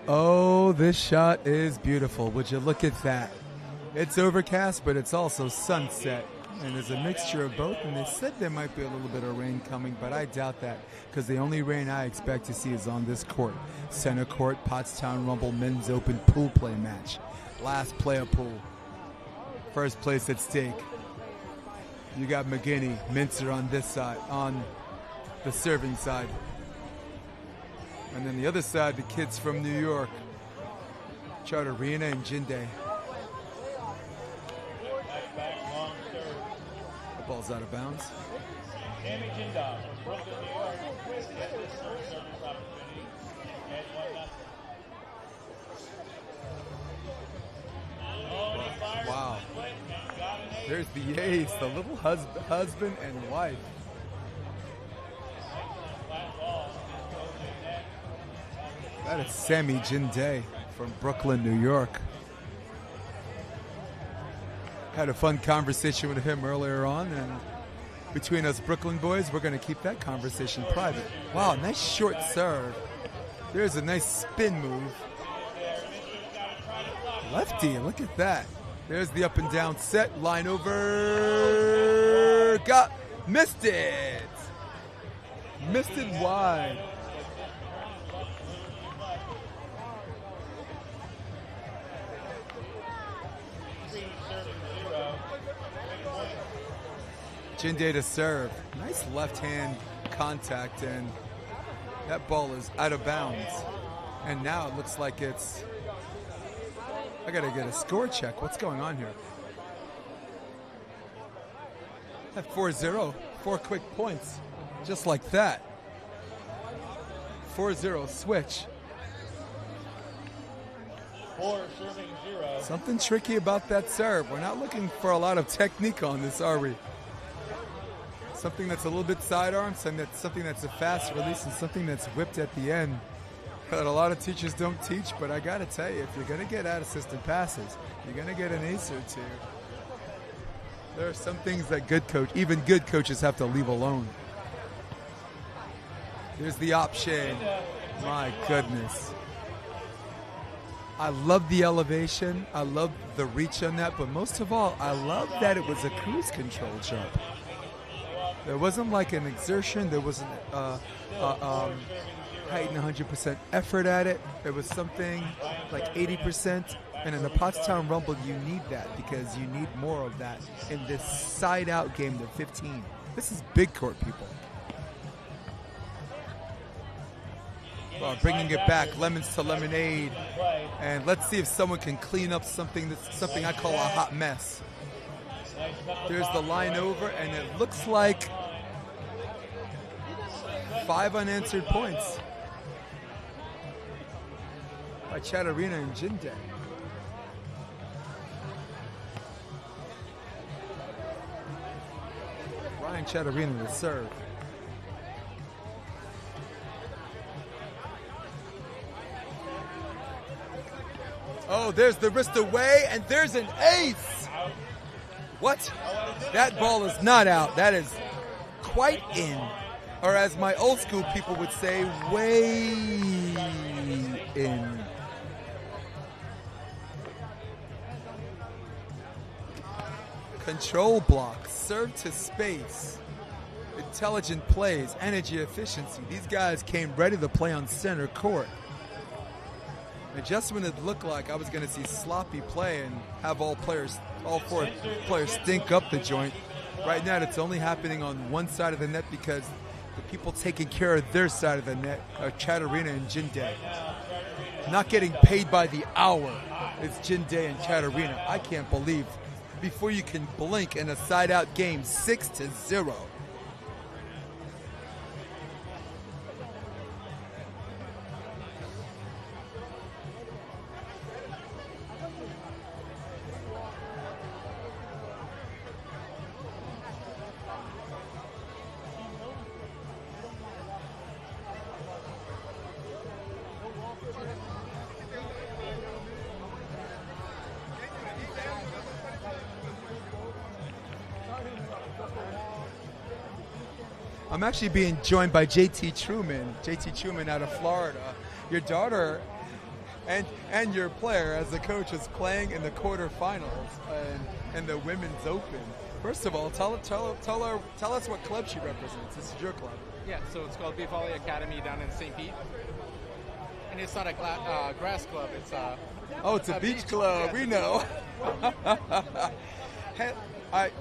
Oh, this shot is beautiful. Would you look at that? It's overcast, but it's also sunset. And there's a mixture of both. And they said there might be a little bit of rain coming, but I doubt that because the only rain I expect to see is on this court. Center court, Pottstown Rumble Men's Open pool play match. Last play of pool. First place at stake. You got McGuiney, Mintzer on this side, on the serving side. And then the other side, the kids from New York, Charterina and Jindyeh. The ball's out of bounds. Sami Jindyeh from Brooklyn, New York, gets this first service opportunity at 1-0. Wow. There's the ace, the little husband and wife. That is Sami Jindyeh from Brooklyn, New York. Had a fun conversation with him earlier on, and between us Brooklyn boys, we're going to keep that conversation private. Wow, nice short serve. There's a nice spin move. Lefty, look at that. There's the up and down set, line over, missed it. Missed it wide. Jindyeh to serve. Nice left hand contact, and that ball is out of bounds. And now it looks like it's, I gotta get a score check. What's going on here? At 4-0, 4 quick points, just like that. 4-0 switch. 4 serving 0. Something tricky about that serve. We're not looking for a lot of technique on this, are we? Something that's a little bit sidearm, something that's a fast release, and something that's whipped at the end that a lot of teachers don't teach. But I got to tell you, if you're going to get out assistant passes, you're going to get an ace or two. There are some things that even good coaches have to leave alone. Here's the option. My goodness. I love the elevation. I love the reach on that. But most of all, I love that it was a cruise control jump. There wasn't like an exertion. There wasn't heightened 100% effort at it. There was something like 80%. And in the Pottstown Rumble, you need that because you need more of that in this side-out game to 15. This is big court, people. Well, bringing it back, lemons to lemonade. And let's see if someone can clean up something I call a hot mess. There's the line over, and it looks like 5 unanswered points by Charterina and Jindyeh. Ryan Charterina to serve. Oh, there's the wrist away, and there's an ace. What? That ball is not out. That is quite in. Or as my old school people would say, way in. Control block, serve to space, intelligent plays, energy efficiency. These guys came ready to play on center court. And just when it looked like I was going to see sloppy play and have all 4 players stink up the joint, right now it's only happening on one side of the net because the people taking care of their side of the net are Charterina and Jindyeh. Not getting paid by the hour is Jindyeh and Charterina. I can't believe before you can blink in a side-out game, 6-0. I'm actually being joined by JT Truman. JT Truman out of Florida. Your daughter and your player as the coach is playing in the quarterfinals and the Women's Open. First of all, tell us what club she represents. This is your club. Yeah, so it's called Beef Volley Academy down in St. Pete. And it's not a grass club, it's a beach club. Yeah, we know. Hey,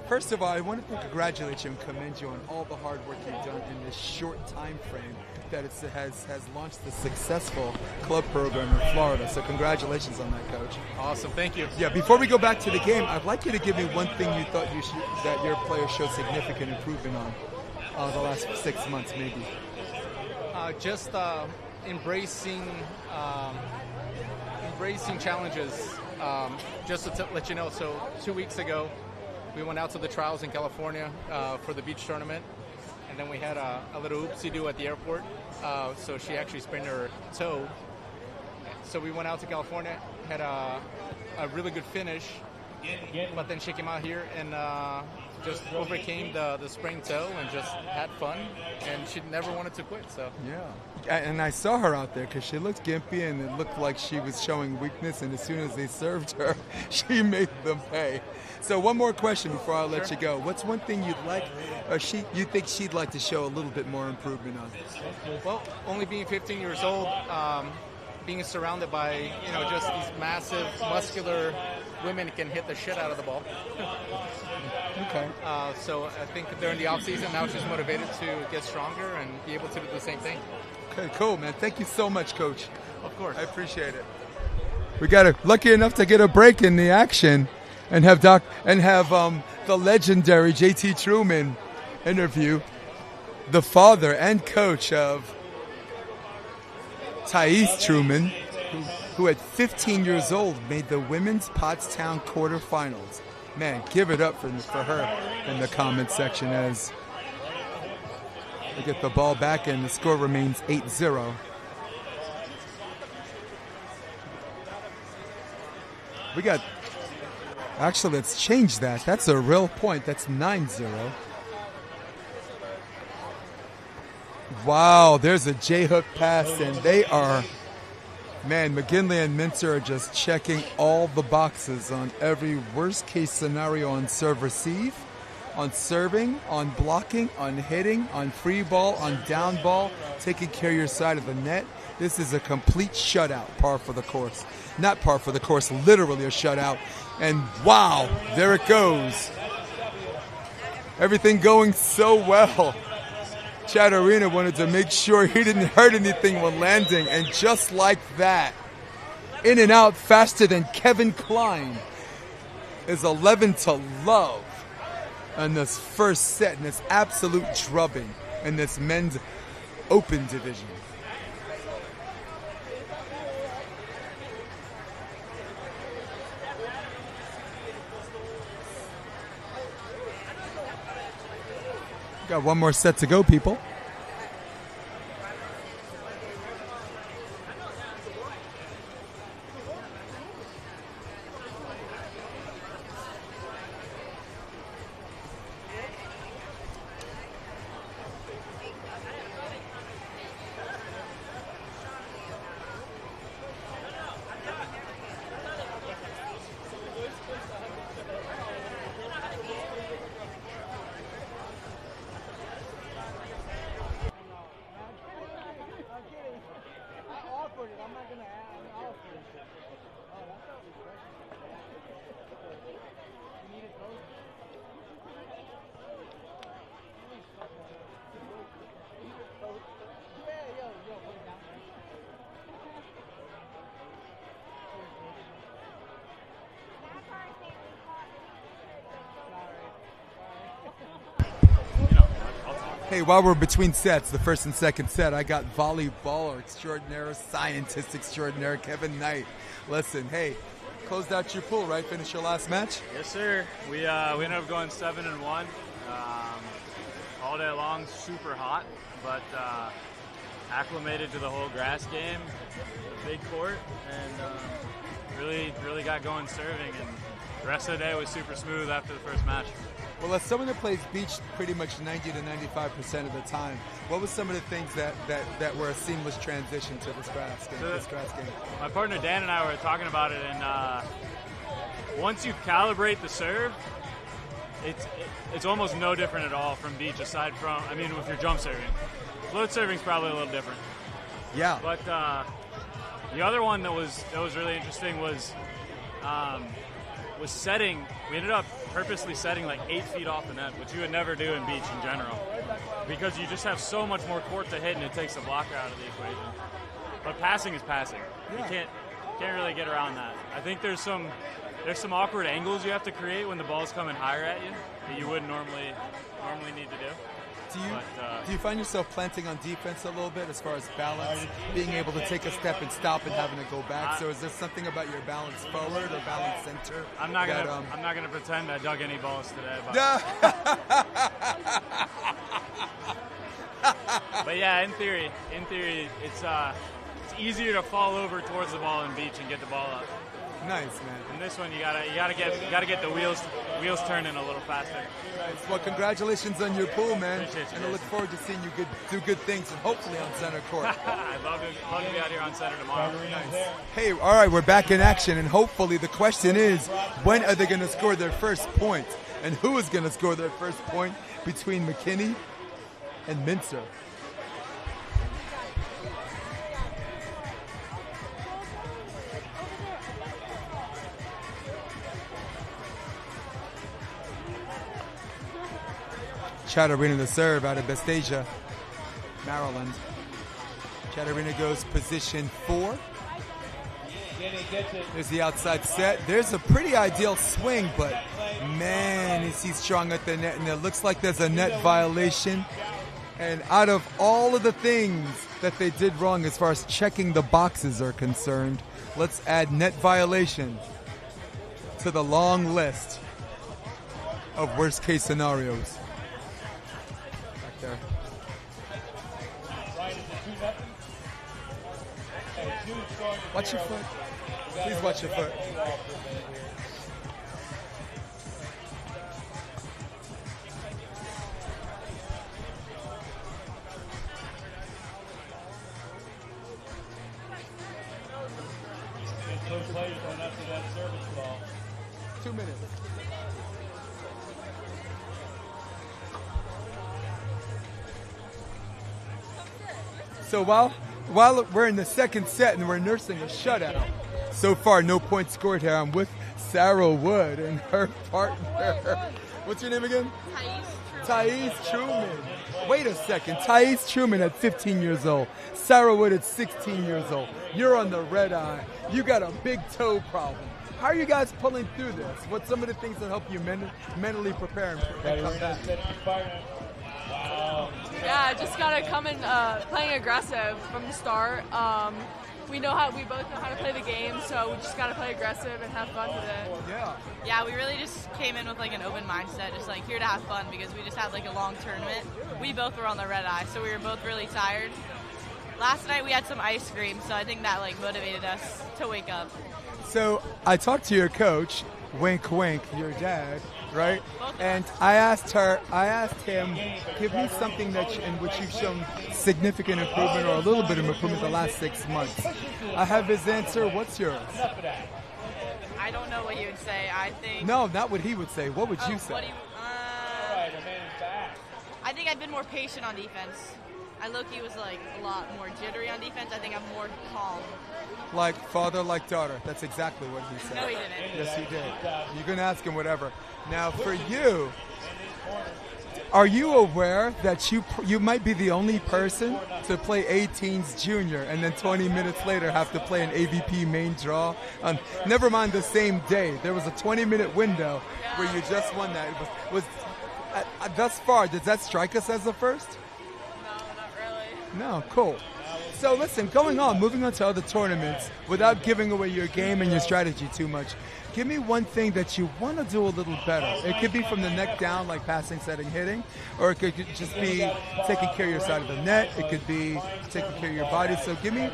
first of all, I wanted to congratulate you and commend you on all the hard work you've done in this short time frame that has launched the successful club program in Florida. So congratulations on that, Coach. Awesome, thank you. Yeah, before we go back to the game, I'd like you to give me one thing you thought that your players showed significant improvement on the last 6 months, maybe. Just embracing challenges. Just to let you know, so 2 weeks ago, we went out to the trials in California for the beach tournament, and then we had a little oopsie-doo at the airport. So she actually sprained her toe. So we went out to California, had a really good finish, but then she came out here and just overcame the sprained toe and just had fun, and she never wanted to quit. So yeah, and I saw her out there because she looked gimpy and it looked like she was showing weakness, and as soon as they served her, she made them pay. So one more question before I let you go. What's one thing you'd like, or you think she'd like to show a little bit more improvement on? Well, only being 15 years old, being surrounded by just these massive, muscular women can hit the shit out of the ball. Okay. So I think during the off season now she's motivated to get stronger and be able to do the same thing. Okay, cool, man. Thank you so much, Coach. Of course. I appreciate it. We got lucky enough to get a break in the action and have the legendary JT Truman interview the father and coach of Thais Truman, who at 15 years old made the women's Pottstown quarterfinals. Man, give it up for her in the comment section as they get the ball back and the score remains 8-0. Actually, let's change that. That's a real point. That's 9-0. Wow, there's a J-hook pass, and they are, man, McGuiney and Mintzer are just checking all the boxes on every worst-case scenario on serve-receive, on serving, on blocking, on hitting, on free ball, on down ball, taking care of your side of the net. This is a complete shutout, par for the course. Not par for the course, literally a shutout. And wow, there it goes. Everything going so well. Charterina wanted to make sure he didn't hurt anything when landing, and just like that, in and out faster than Kevin Klein, is 11-0 in this first set, in this absolute drubbing in this men's open division. Got one more set to go, people. Hey, while we're between sets, the first and second set, I got volleyball extraordinaire, scientist extraordinaire, Kevin Knight. Listen, hey, closed out your pool, right? Finished your last match? Yes, sir. We ended up going 7-1. All day long, super hot, but acclimated to the whole grass game, the big court, and really got going serving. And the rest of the day was super smooth after the first match. Well, as someone that plays beach pretty much 90 to 95% of the time, what was some of the things that were a seamless transition to this grass game? My partner Dan and I were talking about it, and once you calibrate the serve, it's almost no different at all from beach, aside from, I mean, if you're jump serving. Float serving is probably a little different. Yeah. But the other one that was really interesting was setting. We ended up purposely setting like 8 feet off the net, which you would never do in beach in general, because you just have so much more court to hit, and it takes the blocker out of the equation. But passing is passing. Yeah. You can't really get around that. I think there's some awkward angles you have to create when the ball's coming higher at you that you wouldn't normally need to do. Do you find yourself planting on defense a little bit as far as balance, being able to take a step and stop and having to go back? So is there something about your balance forward or balance center? I'm not gonna pretend I dug any balls today. But yeah, in theory, it's easier to fall over towards the ball in beach and get the ball up. Nice, man. In this one, you gotta get the wheels turning a little faster. Nice. Well, congratulations on your pool, man. Appreciate you, and I look forward to seeing you do good things, and hopefully on center court. I'd love to be out here on center tomorrow. Nice. Hey, all right, we're back in action, and hopefully the question is, when are they going to score their first point? And who is going to score their first point between McGuiney and Mintzer? Charterina the serve out of Bestasia, Maryland. Charterina goes position 4. There's the outside set. There's a pretty ideal swing, but man, is he strong at the net. And it looks like there's a net violation. And out of all of the things that they did wrong as far as checking the boxes are concerned, let's add net violation to the long list of worst case scenarios. There. Watch your foot. Please watch your foot. Those players going after that service ball. 2 minutes. So while we're in the second set and we're nursing a shutout, so far no points scored here. I'm with Sarah Wood and her partner. What's your name again? Thais Truman. Wait a second. Thais Truman at 15 years old. Sarah Wood at 16 years old. You're on the red eye. You got a big toe problem. How are you guys pulling through this? What's some of the things that help you mentally prepare and come back? Yeah, just gotta come in playing aggressive from the start. We both know how to play the game, so we just gotta play aggressive and have fun with it. Yeah, we really just came in with like an open mindset, just like here to have fun, because we just had like a long tournament. We both were on the red eye, so we were both really tired. Last night we had some ice cream, so I think that like motivated us to wake up. So I talked to your coach, wink wink, your dad, right? And I asked him, give me something in which you've shown significant improvement or a little bit of improvement the last 6 months. I have his answer. What's yours? I don't know what he would say. I think. No, not what he would say. What would you say? I think I've been more patient on defense. Low-key was like a lot more jittery on defense. I think I'm more calm. Like father, like daughter. That's exactly what he said. No, he didn't. Yes, he did. You can ask him whatever. Now, for you, are you aware that you might be the only person to play 18s junior and then 20 minutes later have to play an AVP main draw? Never mind the same day. There was a 20-minute window where you just won that. Thus far, does that strike us as a first? No, cool. So listen, moving on to other tournaments, without giving away your game and your strategy too much, give me one thing that you want to do a little better. It could be from the neck down, like passing, setting, hitting, or it could just be taking care of your side of the net. It could be taking care of your body. So give me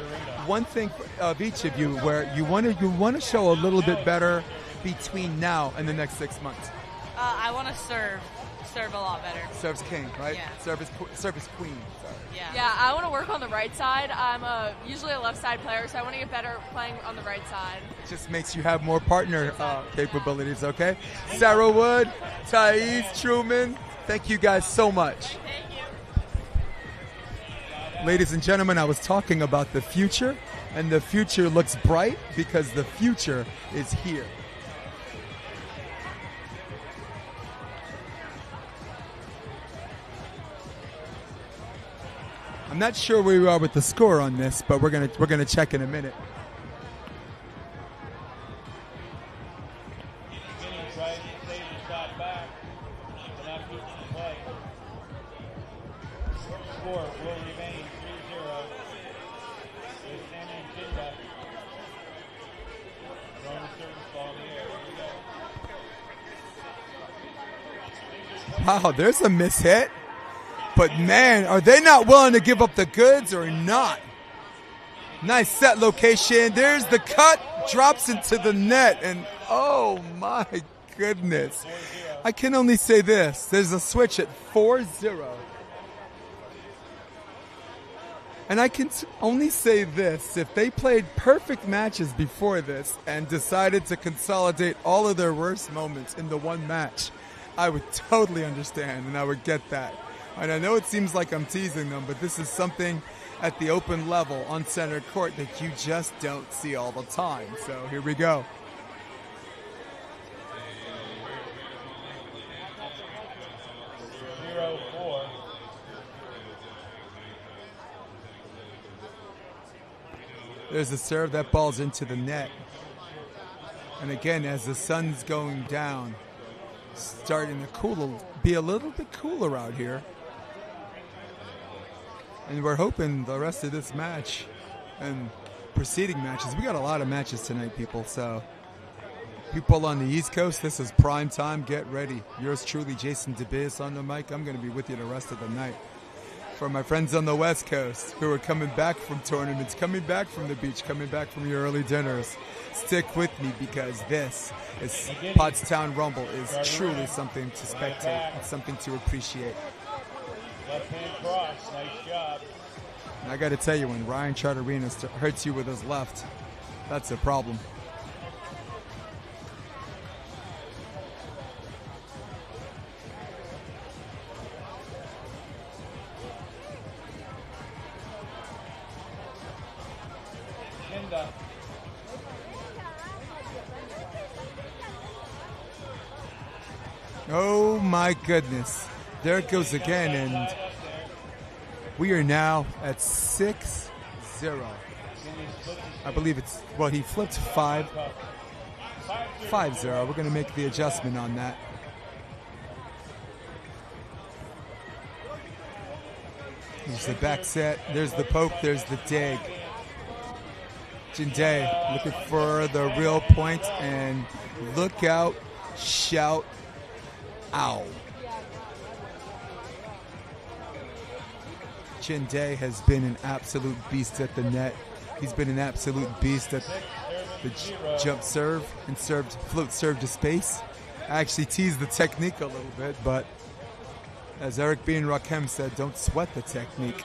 one thing of each of you where you want to show a little bit better between now and the next 6 months. I want to serve. serve a lot better. Serves king, right? Yeah. Service queen. Sorry. Yeah. Yeah, I want to work on the right side. I'm usually a left side player, so I want to get better playing on the right side. It just makes you have more partner capabilities, okay? Sarah Wood, Thais Truman, thank you guys so much. Thank you. Ladies and gentlemen, I was talking about the future, and the future looks bright because the future is here. I'm not sure where we are with the score on this, but we're gonna check in a minute. McGuiney tries to save the shot back, but not put in play. Score will remain 3-0 with Sami and Jindyeh throwing a service ball in the air. Here we go. Wow, there's a mishit. But man, are they not willing to give up the goods or not? Nice set location. There's the cut, drops into the net, and oh my goodness. I can only say this. There's a switch at 4-0. And I can only say this. If they played perfect matches before this and decided to consolidate all of their worst moments into one match, I would totally understand and I would get that. And I know it seems like I'm teasing them, but this is something at the open level on center court that you just don't see all the time. So here we go. There's the serve. That ball's into the net. And again, as the sun's going down, starting to be a little bit cooler out here. And we're hoping the rest of this match and preceding matches, we got a lot of matches tonight, people. So people on the East Coast, this is prime time. Get ready. Yours truly, Jason DeBias on the mic. I'm going to be with you the rest of the night. For my friends on the West Coast who are coming back from tournaments, coming back from the beach, coming back from your early dinners, stick with me because this is Pottstown Rumble is truly something to spectate and something to appreciate. Left hand cross, nice job. And I got to tell you, when Ryan Charterina hurts you with his left, that's a problem. Jindyeh. Oh my goodness. There it goes again, and we are now at 6-0. I believe it's, well, he flipped 5-0. We're going to make the adjustment on that. There's the back set. There's the poke. There's the dig. Jindyeh looking for the real point, and look out, shout, ow. Jindyeh has been an absolute beast at the net. He's been an absolute beast at the jump serve and float serve to space. I actually teased the technique a little bit, but as Eric B. and Rakem said, don't sweat the technique.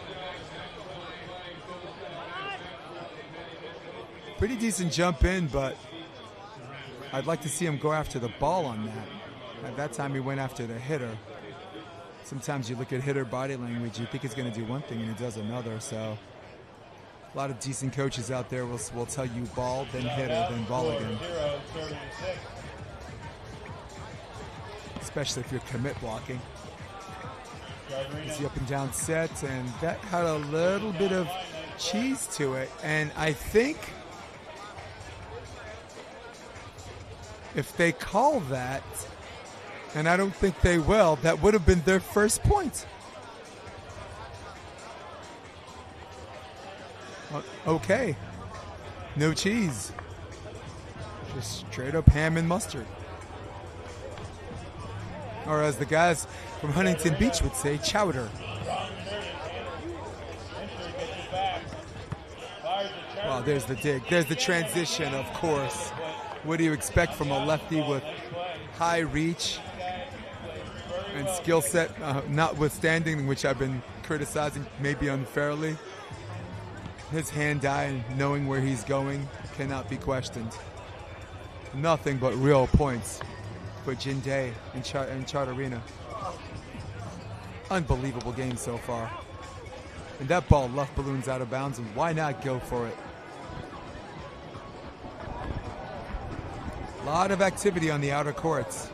Pretty decent jump in, but I'd like to see him go after the ball on that. At that time, he went after the hitter. Sometimes you look at hitter body language, you think he's going to do one thing and he does another. So a lot of decent coaches out there will tell you ball, then hitter, then ball again. Especially if you're commit blocking. It's the up and down set, and that had a little bit of cheese to it. And I think if they call that, and I don't think they will, that would have been their first point. Okay. No cheese. Just straight up ham and mustard. Or as the guys from Huntington Beach would say, chowder. Well, there's the dig. There's the transition, of course. What do you expect from a lefty with high reach? And skill set notwithstanding, which I've been criticizing maybe unfairly, his hand-eye and knowing where he's going cannot be questioned. Nothing but real points for Jindyeh and Charterina. Unbelievable game so far. And that ball left balloons out of bounds, and why not go for it? A lot of activity on the outer courts.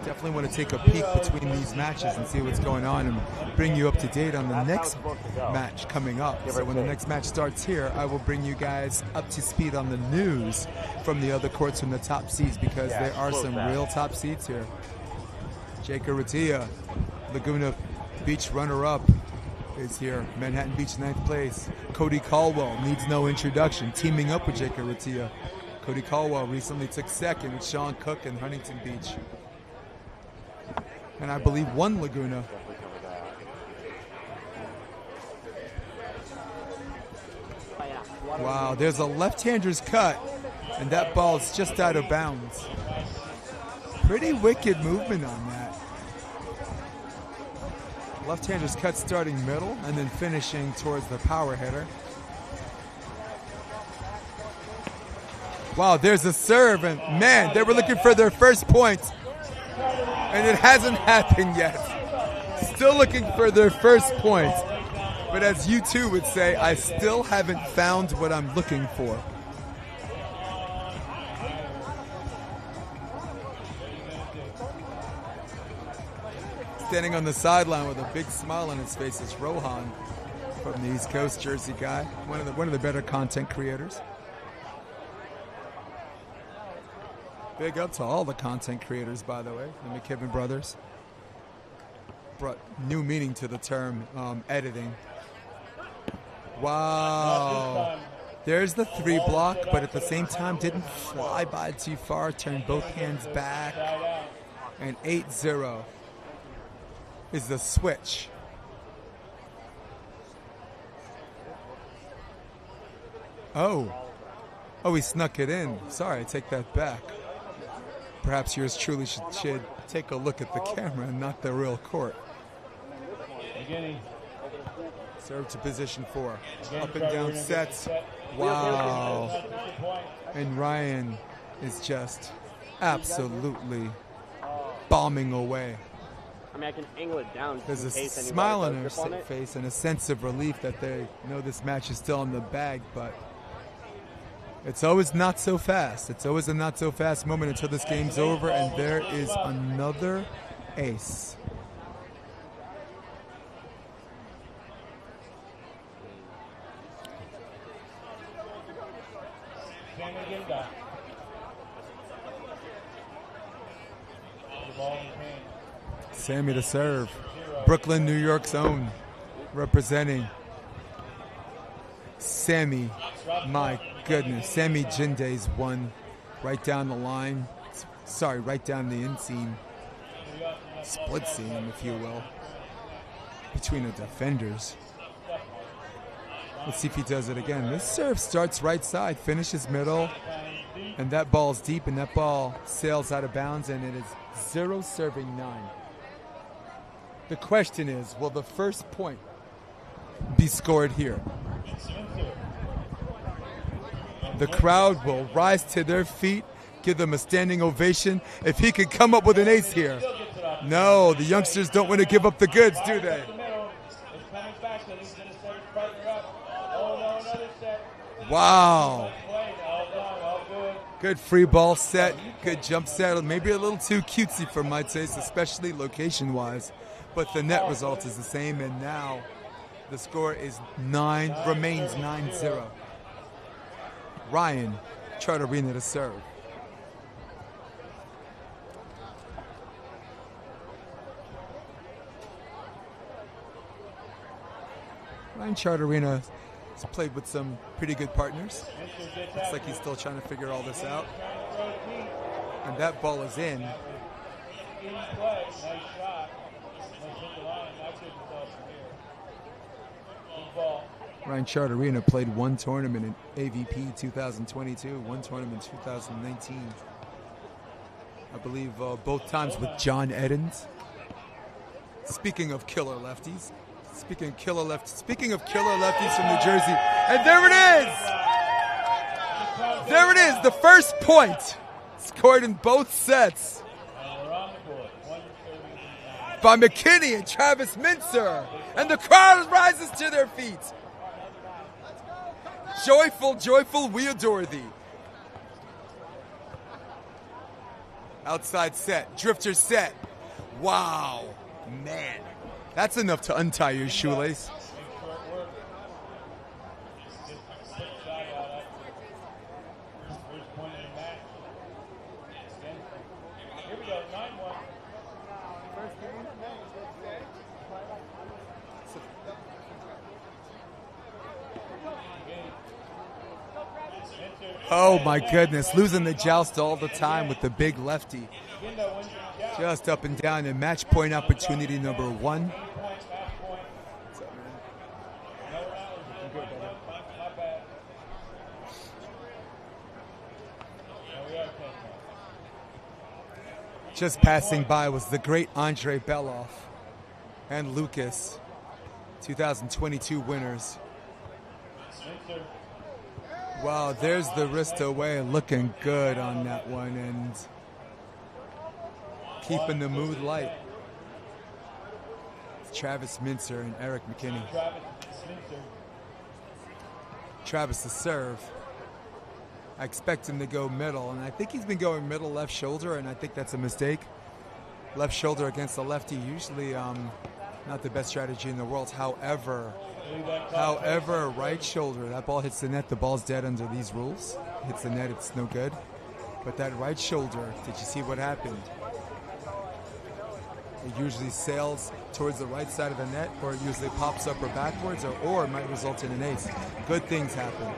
Definitely want to take a peek between these matches and see what's going on and bring you up to date on the next match coming up. So when the next match starts here, I will bring you guys up to speed on the news from the other courts from the top seeds, because there are some real top seeds here. Charterina, Laguna Beach runner-up, is here. Manhattan Beach 9th place. Cody Caldwell needs no introduction, teaming up with Charterina. Cody Caldwell recently took second with Sean Cook in Huntington Beach. And I believe won Laguna. Wow, there's a left-hander's cut, and that ball's just out of bounds. Pretty wicked movement on that. Left-hander's cut starting middle and then finishing towards the power hitter. Wow, there's a serve, and man, they were looking for their first points. And it hasn't happened yet. Still looking for their first points. But as you two would say, I still haven't found what I'm looking for. Standing on the sideline with a big smile on his face is Rohan from the East Coast, Jersey guy. One of the better content creators. Big up to all the content creators, by the way, the McKibben brothers. Brought new meaning to the term editing. Wow. There's the 3 block, but at the same time didn't fly by too far, turned both hands back. And 8-0 is the switch. Oh, he snuck it in. Sorry, I take that back. Perhaps yours truly should take a look at the camera and not the real court. McGuiney. Serve to position 4. Up and down sets. Wow. And Ryan is just absolutely bombing away. I mean, I can angle it down. There's a smile on her face and a sense of relief that they know this match is still in the bag, but it's always not so fast. It's always a not so fast moment until this game's over, and there is another ace. Sami to serve. Brooklyn, New York's own, representing. Sami, my goodness. Sami Jindyeh's one right down the line. Sorry, right down the inseam. Split seam, if you will, between the defenders. Let's see if he does it again. This serve starts right side, finishes middle, and that ball's deep, and that ball sails out of bounds, and it is 0 serving 9. The question is, will the first point be scored here? The crowd will rise to their feet, give them a standing ovation if he could come up with an ace here. No, the youngsters don't want to give up the goods, do they? Wow. Good free ball set, good jump set. Maybe a little too cutesy for my taste, especially location-wise. But the net result is the same, and now the score is remains 9-0. Ryan, Charterina to serve. Ryan Charterina has played with some pretty good partners. Looks like he's still trying to figure all this out. And that ball is in. Ryan Charterina played one tournament in AVP 2022, one tournament in 2019. I believe both times with John Eddins. Speaking of killer lefties. Speaking of killer lefties from New Jersey. And there it is! There it is, the first point scored in both sets by McGuiney and Travis Mintzer. And the crowd rises to their feet. Joyful, joyful, we adore thee. Outside set, drifter set. Wow, man. That's enough to untie your shoelace. Oh my goodness, losing the joust all the time with the big lefty. Just up and down, and match point opportunity number 1. Just passing by was the great Andre Beloff and Lucas, 2022 winners. Wow, there's the wrist away, looking good on that one and keeping the mood light. It's Travis Mintzer and Eric McGuiney. Travis to serve. I expect him to go middle, and I think he's been going middle left shoulder, and I think that's a mistake. Left shoulder against the lefty, usually not the best strategy in the world. However, right shoulder, that ball hits the net, the ball's dead under these rules. Hits the net, it's no good. But that right shoulder, did you see what happened? It usually sails towards the right side of the net, or it usually pops up or backwards, or it might result in an ace. Good things happen.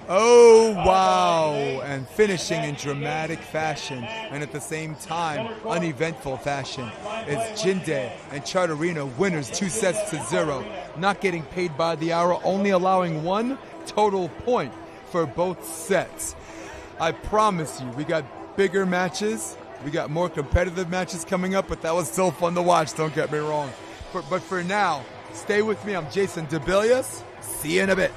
Oh, wow. And finishing in dramatic fashion, and at the same time, uneventful fashion, is Jindyeh and Charterina, winners 2-0. Not getting paid by the hour, only allowing 1 total point for both sets. I promise you, we got bigger matches. We got more competitive matches coming up, but that was still fun to watch, don't get me wrong. But for now, stay with me. I'm Jason DeBillius. See you in a bit.